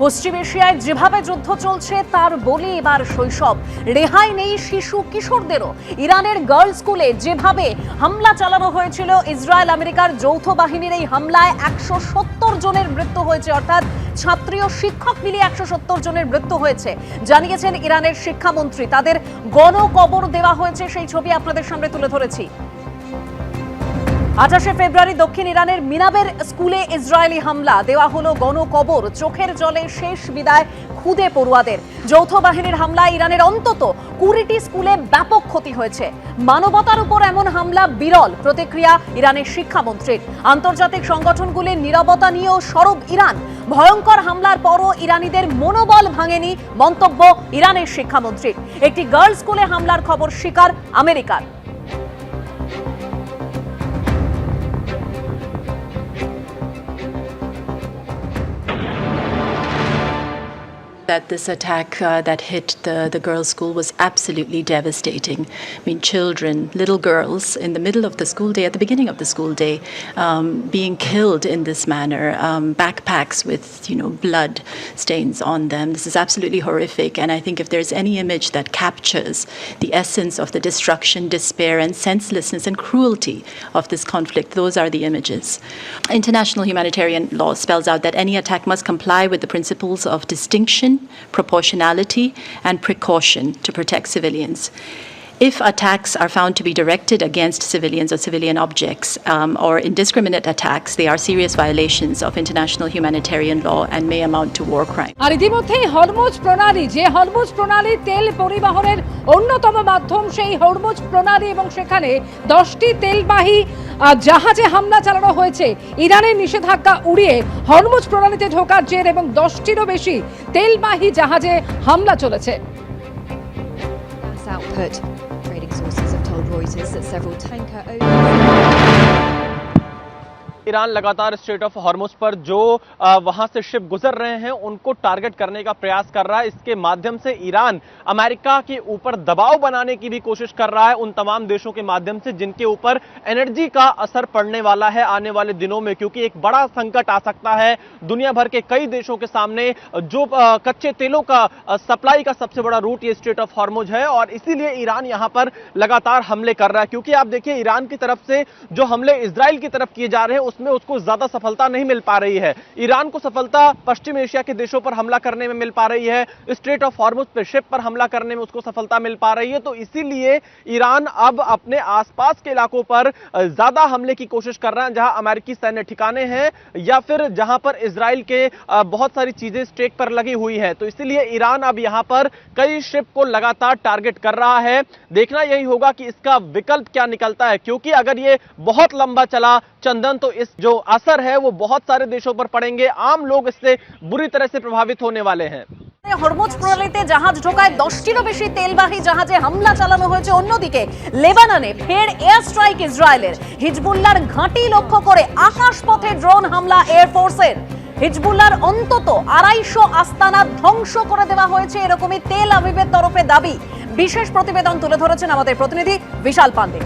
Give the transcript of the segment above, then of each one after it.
পশ্চিম এশিয়ায় যেভাবে যুদ্ধ চলছে তার বলি এবার শৈশব, রেহাই নেই শিশু কিশোরদেরও। ইরানের গার্লস স্কুলে যেভাবে হামলা চালানো হয়েছিল ইসরায়েল আমেরিকার যৌথ বাহিনীর এই হামলায় 170 জনের মৃত্যু হয়েছে, অর্থাৎ ছাত্রী ও শিক্ষক মিলিয়ে 170 জনের মৃত্যু হয়েছে জানিয়েছেন ইরানের শিক্ষামন্ত্রী। তাদের গণকবর দেওয়া হয়েছে, সেই ছবি আপনাদের সামনে তুলে ধরেছি। 28 ফেব্রুয়ারি দক্ষিণ ইরানের মিনাবের স্কুলে ইসরায়েলি হামলা, দেওয়া হলো গণকবর। চোখের জলে শেষ বিদায় খুদে পড়ুয়াদের। যৌথ বাহিনীর হামলায় ইরানের অন্তত 20টি স্কুলে ব্যাপক ক্ষতি হয়েছে। মানবতার উপর এমন হামলা বিরল, প্রতিক্রিয়া ইরানের শিক্ষামন্ত্রীর। আন্তর্জাতিক সংগঠনগুলির নীরবতা নিয়েও সরব ইরান। ভয়ঙ্কর হামলার পরও ইরানিদের মনোবল ভাঙেনি, মন্তব্য ইরানের শিক্ষামন্ত্রীর। একটি গার্লস স্কুলে হামলার খবর স্বীকার আমেরিকার। That this attack that hit the girls' school was absolutely devastating. I mean, children, little girls, in the middle of the school day, at the beginning of the school day, being killed in this manner, backpacks with, blood stains on them. This is absolutely horrific, and I think if there's any image that captures the essence of the destruction, despair, and senselessness and cruelty of this conflict, those are the images. International humanitarian law spells out that any attack must comply with the principles of distinction, proportionality, and precaution to protect civilians. If attacks are found to be directed against civilians or civilian objects or indiscriminate attacks, they are serious violations of international humanitarian law and may amount to war crime. আর ইতিমধ্যেই Hormuz প্রণালী, যে Hormuz প্রণালী তেল পরিবহনের অন্যতম মাধ্যম, সেই Hormuz প্রণালী এবং সেখানে 10টি তেলবাহী জাহাজে হামলা চালানো হয়েছে। ইরানের নিষেধাজ্ঞা উড়িয়ে হরমুজ প্রণালীতে ঢোকার জের এবং 10টিরও বেশি তেলবাহী জাহাজে হামলা চলেছে। Output. Trading sources have told Reuters that several tanker Iran लगातार स्ट्रेट ऑफ हॉर्मुज पर जो वहां से शिप गुजर रहे हैं उनको टारगेट करने का प्रयास कर रहा है। इसके माध्यम से ईरान अमेरिका के ऊपर दबाव बनाने की भी कोशिश कर रहा है, उन तमाम देशों के माध्यम से जिनके ऊपर एनर्जी का असर पड़ने वाला है आने वाले दिनों में, क्योंकि एक बड़ा संकट आ सकता है दुनिया भर के कई देशों के सामने। जो कच्चे तेलों का सप्लाई का सबसे बड़ा रूट ये स्ट्रेट ऑफ हॉर्मुज है और इसीलिए ईरान यहां पर लगातार हमले कर रहा है। क्योंकि आप देखिए ईरान की तरफ से जो हमले इजराइल की तरफ किए जा रहे हैं उसमें उसको ज्यादा सफलता नहीं मिल पा रही है। ईरान को सफलता पश्चिम एशिया के देशों पर हमला करने में मिल पा रही है, स्ट्रेट ऑफ हॉर्मुज पे शिप पर हमला करने में उसको सफलता मिल पा रही है। तो इसीलिए ईरान अब अपने आसपास के इलाकों पर ज्यादा हमले की कोशिश कर रहा है, जहां अमेरिकी सैन्य ठिकाने हैं या फिर जहां पर इजराइल के बहुत सारी चीजें स्टेक पर लगी हुई है। तो इसीलिए ईरान अब यहां पर कई शिप को लगातार टारगेट कर रहा है। देखना यही होगा कि इसका विकल्प क्या निकलता है, क्योंकि अगर ये बहुत लंबा चला चंदन तो इस जो असर है वो बहुत सारे देशों पर पड़ेंगे, आम लोग इससे बुरी तरह से प्रभावित होने वाले हैं। হরমুজ প্রণালীতে জাহাজ ঢোকায় 10টিরও বেশি তেলবাহী জাহাজে হামলা চালানো হয়েছে। অন্যদিকে লেবাননে ফের এয়ার স্ট্রাইক ইসরায়েলের। হিজবুল্লাহর ঘাঁটি লক্ষ্য করে আকাশপথে ড্রোন হামলা এয়ারফোর্সের। হিজবুল্লাহর অন্তত 250 আস্তানা ধ্বংস করে দেওয়া হয়েছে, এরকমই তেল আবিবের তরফে দাবি। বিশেষ প্রতিবেদন তুলে ধরেছেন আমাদের প্রতিনিধি বিশাল পান্ডে।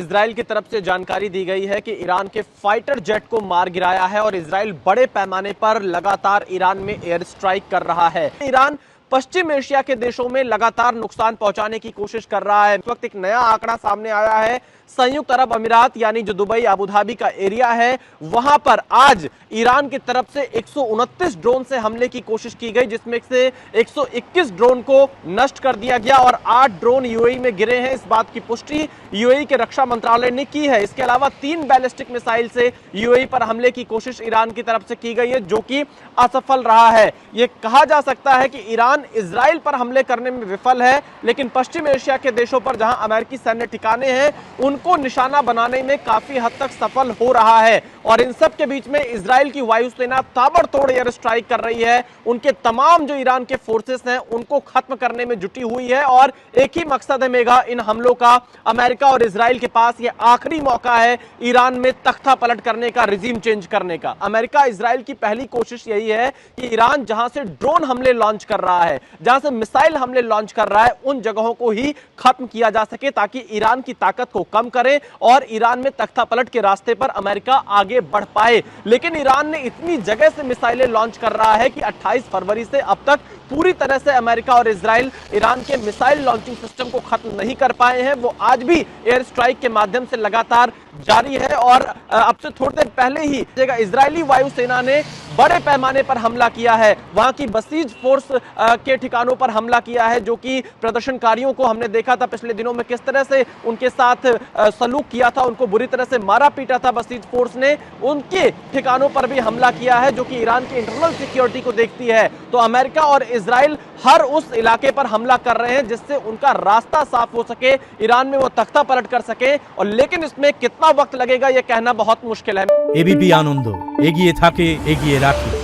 इजराइल की तरफ से जानकारी दी गई है कि ईरान के फाइटर जेट को मार गिराया है और इजराइल बड़े पैमाने पर लगातार ईरान में एयर स्ट्राइक कर रहा है। ईरान पश्चिम एशिया के देशों में लगातार नुकसान पहुंचाने की कोशिश कर रहा है। इस वक्त एक नया आंकड़ा सामने आया है, संयुक्त अरब अमीरात यानी जो दुबई अबू धाबी का एरिया है वहां पर आज ईरान की तरफ से 129 ड्रोन से हमले की कोशिश की गई, जिसमें से 121 ड्रोन को नष्ट कर दिया गया और 8 ड्रोन यूएई में गिरे हैं। इस बात की पुष्टि यूएई के रक्षा मंत्रालय ने की है। इसके अलावा 3 बैलिस्टिक मिसाइल से यूएई पर हमले की कोशिश ईरान की तरफ से की गई है, जो कि असफल रहा है। यह कहा जा सकता है कि ईरान इजराइल पर हमले करने में विफल है, लेकिन पश्चिम एशिया के देशों पर जहां अमेरिकी सैन्य ठिकाने हैं उनको निशाना बनाने में काफी हद तक सफल हो रहा है। और इन सब के बीच में इजराइल की वायुसेना ताबड़तोड़ एयर स्ट्राइक कर रही है। उनके तमाम जो ईरान के फोर्सेस हैं उनको खत्म करने में जुटी हुई है और एक ही मकसद है मेघा इन हमलों का, अमेरिका और इजराइल के पास ये आखिरी मौका है ईरान में तख्ता पलट करने का, रिजीम चेंज करने का। अमेरिका इजराइल की पहली कोशिश यही है कि ईरान जहां से ड्रोन हमले लॉन्च कर रहा है, जहां से मिसाइल हमले लॉन्च कर रहा है, उन जगहों को ही खत्म किया जा सके ताकि ईरान की ताकत को कम कम करें और ईरान में तख्ता पलट के रास्ते पर अमेरिका आगे बढ़ पाए। लेकिन ईरान ने इतनी जगह से मिसाइलें लॉन्च कर रहा है कि 28 फरवरी से अब तक पूरी तरह से अमेरिका और इजराइल ईरान के मिसाइल लॉन्चिंग सिस्टम को खत्म नहीं कर पाए हैं। वो आज भी एयर स्ट्राइक के माध्यम से लगातार जारी है और अब से थोड़ी देर पहले ही इजरायली वायुसेना ने बड़े पैमाने पर हमला किया है, वहां की बसीज फोर्स के ठिकानों पर हमला किया है, जो कि प्रदर्शनकारियों को हमने देखा था पिछले दिनों में किस तरह से उनके साथ सलूक किया था, उनको बुरी तरह से मारा पीटा था बसीज फोर्स ने। उनके ठिकानों पर भी हमला किया है जो कि ईरान की इंटरनल सिक्योरिटी को देखती है। तो अमेरिका और इजराइल हर उस इलाके पर हमला कर रहे हैं जिससे उनका रास्ता साफ हो सके, ईरान में वो तख्ता पलट कर सके। और लेकिन इसमें कितना वक्त लगेगा यह कहना बहुत मुश्किल है। एबीपी आनंद एगिए थाके एगिए राखे।